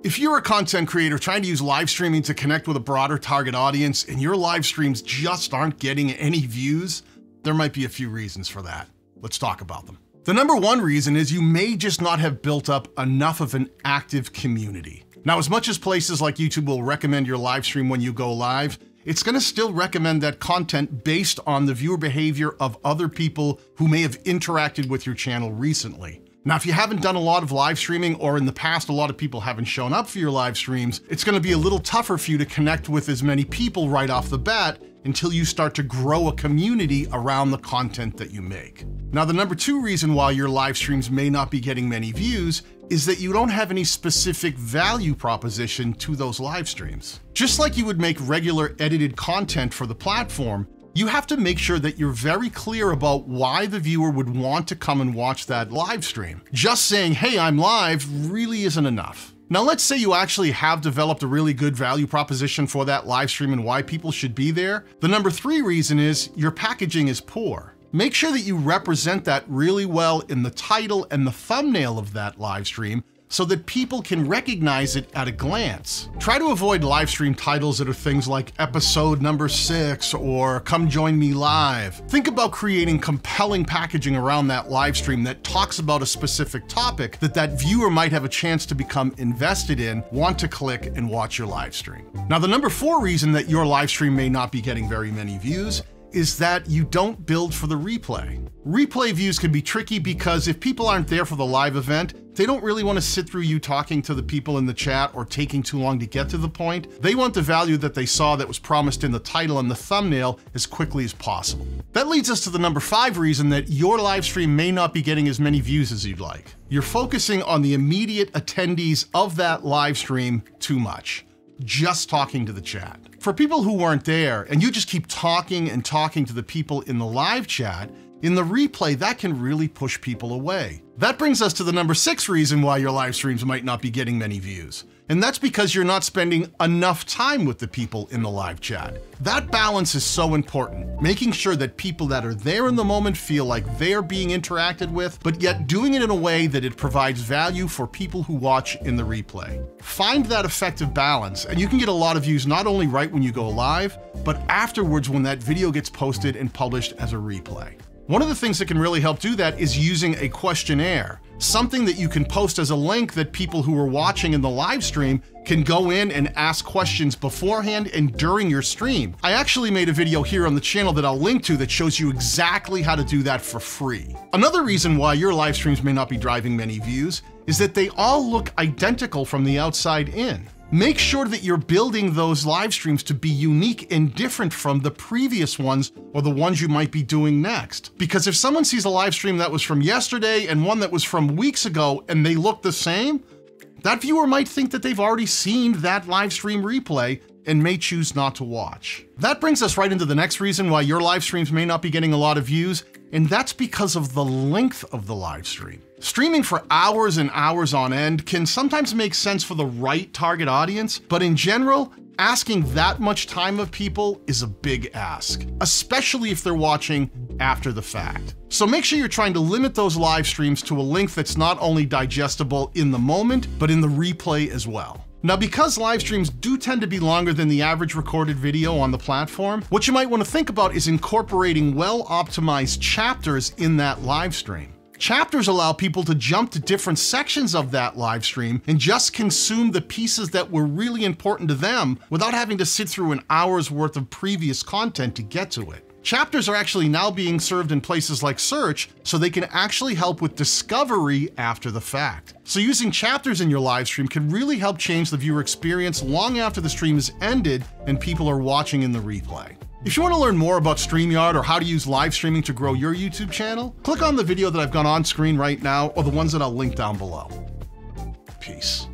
If you're a content creator trying to use live streaming to connect with a broader target audience and your live streams just aren't getting any views, there might be a few reasons for that. Let's talk about them. The number one reason is you may just not have built up enough of an active community. Now, as much as places like YouTube will recommend your live stream when you go live, it's gonna still recommend that content based on the viewer behavior of other people who may have interacted with your channel recently. Now, if you haven't done a lot of live streaming, or in the past, a lot of people haven't shown up for your live streams, it's gonna be a little tougher for you to connect with as many people right off the bat until you start to grow a community around the content that you make. Now, the number two reason why your live streams may not be getting many views is that you don't have any specific value proposition to those live streams. Just like you would make regular edited content for the platform, you have to make sure that you're very clear about why the viewer would want to come and watch that live stream. Just saying, hey, I'm live, really isn't enough. Now, let's say you actually have developed a really good value proposition for that live stream and why people should be there. The number three reason is your packaging is poor. Make sure that you represent that really well in the title and the thumbnail of that live stream so that people can recognize it at a glance. Try to avoid live stream titles that are things like episode number 6 or come join me live. Think about creating compelling packaging around that live stream that talks about a specific topic that viewer might have a chance to become invested in, want to click and watch your live stream. Now, the number four reason that your live stream may not be getting very many views is that you don't build for the replay. Replay views can be tricky because if people aren't there for the live event, they don't really want to sit through you talking to the people in the chat or taking too long to get to the point. They want the value that they saw that was promised in the title and the thumbnail as quickly as possible. That leads us to the number five reason that your live stream may not be getting as many views as you'd like. You're focusing on the immediate attendees of that live stream too much. Just talking to the chat. For people who weren't there and you just keep talking and talking to the people in the live chat, in the replay, that can really push people away. That brings us to the number six reason why your live streams might not be getting many views. And that's because you're not spending enough time with the people in the live chat. That balance is so important, making sure that people that are there in the moment feel like they're being interacted with, but yet doing it in a way that it provides value for people who watch in the replay. Find that effective balance, and you can get a lot of views not only right when you go live, but afterwards when that video gets posted and published as a replay. One of the things that can really help do that is using a questionnaire, something that you can post as a link that people who are watching in the live stream can go in and ask questions beforehand and during your stream. I actually made a video here on the channel that I'll link to that shows you exactly how to do that for free. Another reason why your live streams may not be driving many views is that they all look identical from the outside in. Make sure that you're building those live streams to be unique and different from the previous ones or the ones you might be doing next. Because if someone sees a live stream that was from yesterday and one that was from weeks ago and they look the same, that viewer might think that they've already seen that live stream replay and may choose not to watch. That brings us right into the next reason why your live streams may not be getting a lot of views, and that's because of the length of the live stream. Streaming for hours and hours on end can sometimes make sense for the right target audience, but in general, asking that much time of people is a big ask, especially if they're watching after the fact. So make sure you're trying to limit those live streams to a length that's not only digestible in the moment, but in the replay as well. Now, because live streams do tend to be longer than the average recorded video on the platform, what you might want to think about is incorporating well-optimized chapters in that live stream. Chapters allow people to jump to different sections of that live stream and just consume the pieces that were really important to them without having to sit through an hour's worth of previous content to get to it. Chapters are actually now being served in places like search, so they can actually help with discovery after the fact. So using chapters in your live stream can really help change the viewer experience long after the stream is ended and people are watching in the replay. If you want to learn more about StreamYard or how to use live streaming to grow your YouTube channel, click on the video that I've got on screen right now or the ones that I'll link down below. Peace.